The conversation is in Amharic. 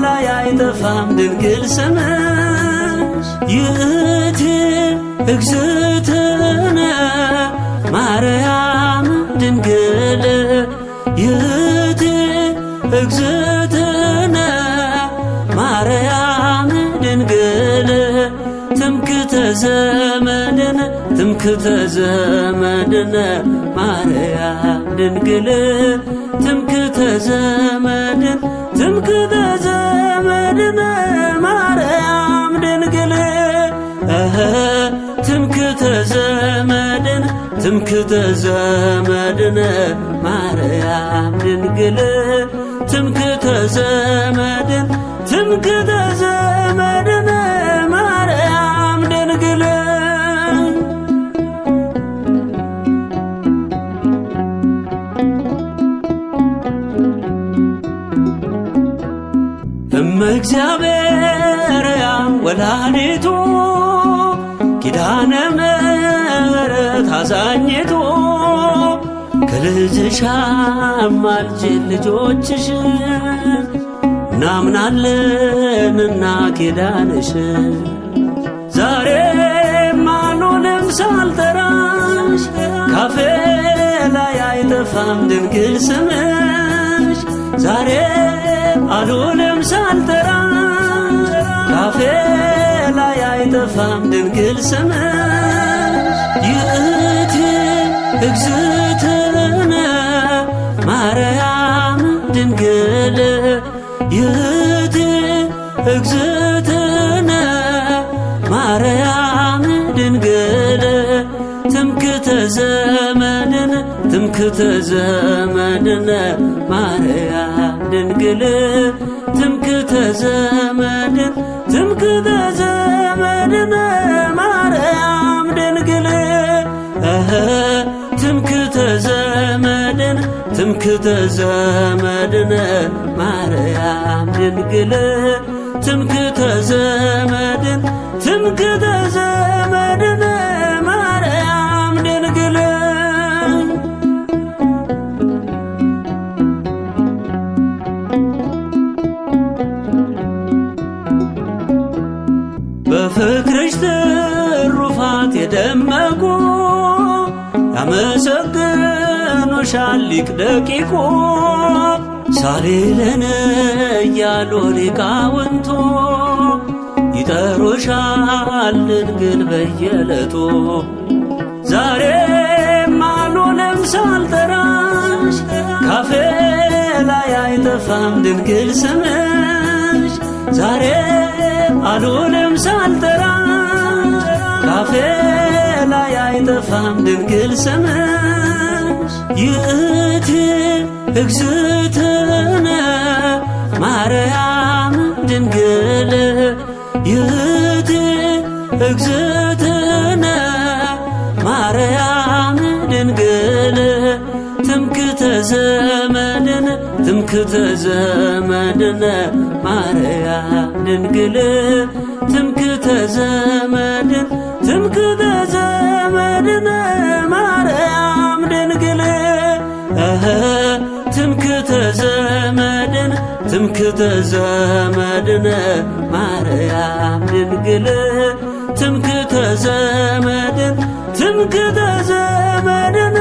ላይ አይጠፋም ድንግል ስምሽ ይእቲ እግዝእትነ ማርያም ድንግል ይእቲ እግዝእትነ ማርያም ድንግል ትምክህተ ዘመድነ ትምክህተ ዘመድነ ማርያም ድንግል ትምክህተ ዘመድነ ትምክህተ ዘመድነ ማርያም ድንግል ትምክህተ ዘመድነ ትምክህተ ዘመድነ ማርያም ድንግል ትምክህተ ዘመድነ ትምክህተ ዘመድነ ማርያም ድንግል እመ እግዚአብሔር ወላዲቱ ኪዳነ ምሕረት አዛኝቱ ከልጅሽ አማልጅን ልጆችሽ እናምናለንና ኪዳንሽ ዛሬም አልሆንም ሳልጠራሽ ካፌ ላይ አይጠፋም ድንግል ስምሽ ዛሬም አልሆንም ሳልጠራሽ ካፌ ላይ አይጠፋም ድንግል ስምሽ ይእቲ እግዝእትነ ማርያም ድንግል ይእቲ እግዝእትነ ማርያም ድንግል ትምክህተ ዘመድነ ትምክህተ ዘመድነ ማርያም ድንግል ትምክህተ ዘመድነ ትምክህተ ዘመድነ ማርያም ድንግል ትምክህተ ዘመድነ ትምክህተ ዘመድነ ማርያም ድንግል ትምክህተ ዘመድነ ትምክህተ ዘመድነ ማርያም ድንግል በፍቅርሽ ትሩፋት የደመቁ ያመሰግኑሻል ሊቅ ደቂቁ ሳሌለነ እያሉ ሊቃውንቱ ይጠሩሻል ድንግል በየዕለቱ ዛሬም አልሆንም ሳልጠራሽ ካፌ ላይ አይጠፋም ድንግል ስምሽ ዛሬም አልሆንም ሳልጠራሽ ካፌ ላይ አይጠፋም ድንግል ስምሽ ይእቲ እግዝእትነ ማርያም ድንግል ይእቲ እግዝእትነ ማርያም ድንግል ትምክህተ ዘመድነ ትምክህተ ዘመድነ ማርያም ድንግል ትምክህተ ዘመድነ ትምክህተ ዘመድነ ማርያም ድንግል ትምክህተ ዘመድነ ትምክህተ ዘመድነ ማርያም ድንግል ትምክህተ ዘመድነ ትምክህተ ዘመድነ